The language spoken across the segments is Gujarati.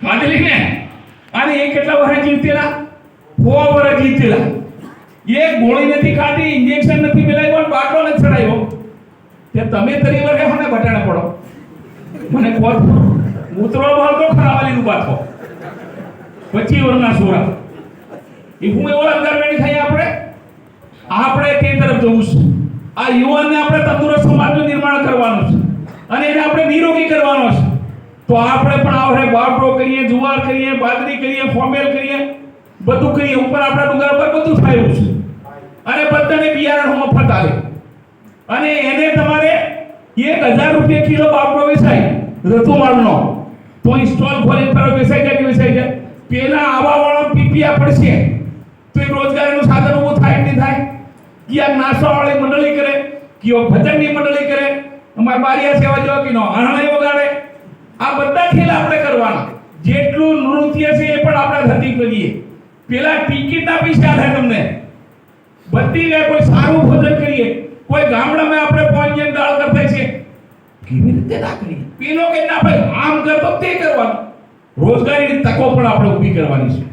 ખાધેલી ને અને એ કેટલા વર્ષ જીવતેલા 100 વર્ષ જીવતેલા એક ગોળી નથી ખાધી ઇન્જેક્શન નથી મેલાવ્યો પણ બાટલો નથી ચડાવ્યો તે તમે તરી વર્ગે મને બટાણા પડો મને કોત ઉતરો બહાર તો ખરાવાલી નું બાથો 25 વર્ષના સોરા એ હું એવો અંદરમેની થઈ આપણે તે તરફ જવું છે આ યુવાનને આપણે તંદુરસ્ત સમાજનું નિર્માણ કરવાનું છે અને એને આપણે નિરોગી કરવાનો છે તો આપણે પણ આવરે બાટલો કરીએ જુવાર કરીએ બાજરી કરીએ ફોમેલ કરીએ બધું કરીએ ઉપર આપણા ડુંગર પર બધું થાય છે અને બધાને બિયારણ મફત આવે અને એને તમારે 1000 રૂપિયા કિલો બાટલો વેચાય ઋતુમાળનો તો સ્ટોલ ખોલી પર વેચાઈ જાય પેલા આવા વાળો પીપીયા પડશે તો એ રોજગારીનું સાધન ઊભું થાય નહીં થાય ક્યાં નાસાવાળી મંડળી કરે કયો ભજનની મંડળી કરે અમાર બારિયા સેવા જેવા કીનો આણણે વગાડે આ બધા ખેલ આપણે કરવાના જેટલું નૃત્ય છે એ પણ આપણે ધરતી કરીએ પેલા ટિકિટના પૈસા થાય તમને બધી લે કોઈ સારું ભોજન કરીએ કોઈ ગામડામાં આપણે પોંજન દાળ કરતા છે કેવી રીતે ના કરીએ પેલો કે ના ભાઈ આમ કરતો તે કરવાનું રોજગારીની તકો પણ આપણે ઊભી કરવાની છે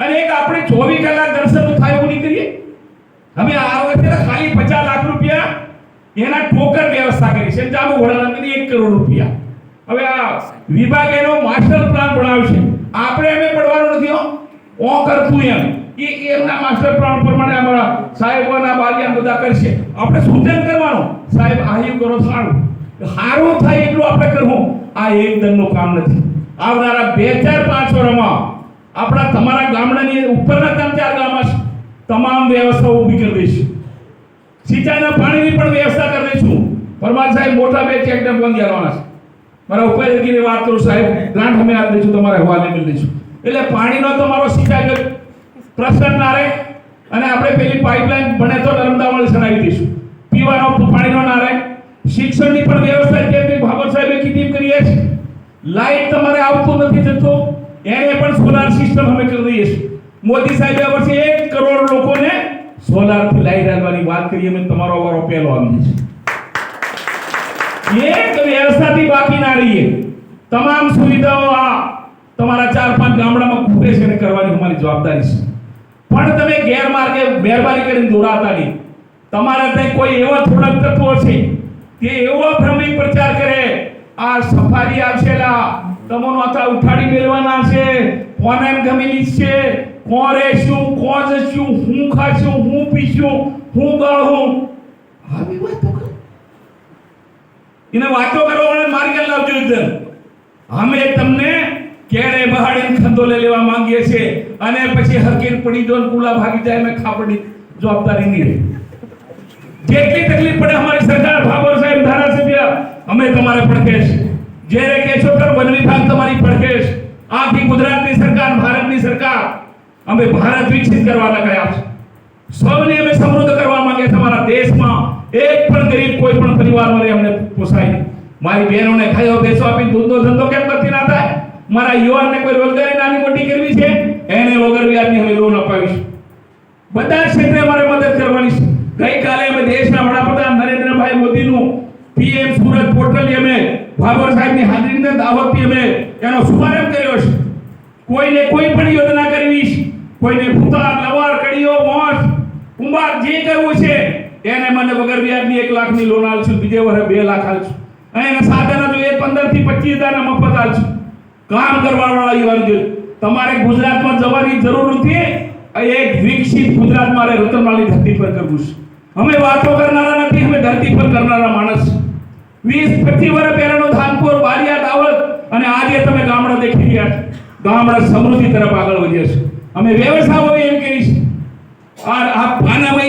અને એક આપણે 24 કલાક દર્શનનું થાય એવું નહીં કરીએ અમે આ વખતે ખાલી 50 લાખ રૂપિયા એના ટોકન વ્યવસ્થા કરી છે જામુ ઘોડાના 1 કરોડ રૂપિયા હવે આ વિભાગ એનો માસ્ટર પ્લાન બનાવશે આપણે એમે પડવાનું નથી ઓ કરતું એમ એ એમના માસ્ટર પ્લાન પ્રમાણે અમારા સાહેબોના બાલિયા બધા કરશે આપણે સૂચન કરવાનું સાહેબ આહ્યું કરો સારું થાય એટલું આપણે કરવું આ એક દનનું કામ નથી આવનારા 2005 વર્ષમાં આપણા તમારા ગામડાની ઉપરના 3-4 ગામમાં તમામ વ્યવસ્થા ઊભી કરી દઈશું સિંચાઈના પાણીની પણ વ્યવસ્થા કરી દઈશું પરમાર સાહેબ મોટા 2 ચેકડેમ બંધ કરવાના છે મારા ઉપાધ્યક્ષની વાત કરું સાહેબ ગ્રાન્ટ અમે આપી દઈશું તમારે હવાલે મેળ દઈશું એટલે પાણીનો તમારો સિંચાઈ પ્રશ્ન ના રહે અને આપણે પેલી પાઇપલાઇન બને તો નર્મદાવાળી ચડાવી દઈશું પીવાનો પાણીનો ના રહે શિક્ષણની પણ વ્યવસ્થા જે ભાવર સાહેબે કીધી કરીએ છીએ લાઈટ તમારે આવતું નથી જતું એને પણ સોલાર સિસ્ટમ અમે કરી દઈએ છીએ મોદી સાહેબે આ વર્ષે 1 કરોડ લોકોને સોલાર થી લાઈટ આપવાની વાત કરી અમે તમારો વારો પહેલો આવી છે એક વ્યવસ્થાથી બાકી ના રહીએ તમામ સુવિધાઓ આ તમારા 4-5 ગામડામાં ખૂટે છે ને કરવાની અમારી જવાબદારી છે પણ તમે ગેરમાર્ગે મહેરબાની કરીને દોરાતા નહીં તમારા ત્યાં કોઈ એવા થોડાક તત્વો છે કે એવો ભ્રમિક પ્રચાર કરે આ સફારી આવશેલા તમોનો આતા ઉઠાડી મેળવાના છે કોનેમ ગમેલી છે કોરે શું કોજ શું હું ખાશું હું પીશું હું ગાળું આવી વાતો કરો એને વાતો કરવાને મારી કે લાવજો એકદમ અમે તમને કેડે બહાડીને ખંદોલે લેવા માંગીએ છે અને પછી હરકીર પડી જોન કુલા ભાગી જાય મે ખાપડી જવાબદારી નહીં રહે જેટલી તકલીફ પડે અમારી સરકાર ભાવર સાહેબ ધારાસભ્ય અમે તમારે પડખે છે જ્યારે કેશોકર વન વિભાગ તમારી પડખે છે આખી ગુજરાતની સરકાર ભારતની સરકાર અમે ભારત વિકસિત કરવાના કયા છે સૌને અમે સમૃદ્ધ કરવા માંગે તમારા દેશમાં એક પણ ગરીબ કોઈ પણ પરિવારનો રે અમને પોસાય મારી બહેનોને ખાયો બેસો આપી દૂધનો ધંધો કેમ નથી ના થાય મારા યુવાનને કોઈ રોજગારી નાની મોટી કરવી છે એને વગર વ્યાજની અમે લોન અપાવીશું બધા ક્ષેત્રે અમારે મદદ કરવાની છે ગઈકાલે અમે દેશના વડાપ્રધાન નરેન્દ્રભાઈ મોદીનું પીએમ સુરત પોર્ટલ અમે ભાવર સાહેબની હાજરીમાં દાવતથી અમે એનો શુભારંભ કર્યો છે કોઈને કોઈ પણ યોજના કરવી છે કોઈને ભૂતાર લવાર કડીઓ મોસ કુંભાર જે કરવું છે એને મને વગર વ્યાજની 1 લાખની લોન આલશું બીજે વર્ષે 2 લાખ આલશું અને એના સાધનો જોઈએ 15 થી 25 હજારના મફત આલશું કામ કરવાવાળા યુવાન જોઈએ તમારે ગુજરાતમાં જવાની જરૂર નથી એક વિકસિત ગુજરાત મારે રતનમાળી ધરતી પર કરવું છે અમે વાતો કરનારા નથી અમે ધરતી પર કરનારા માણસ 20-25 વર્ષ પહેલાનો ધાનપુર બારિયા દાવત અને આજે તમે ગામડા દેખી રહ્યા છો ગામડા સમૃદ્ધિ તરફ આગળ વધ્યા છે અમે વ્યવસાયો એમ કરી છે આ પાનાભાઈ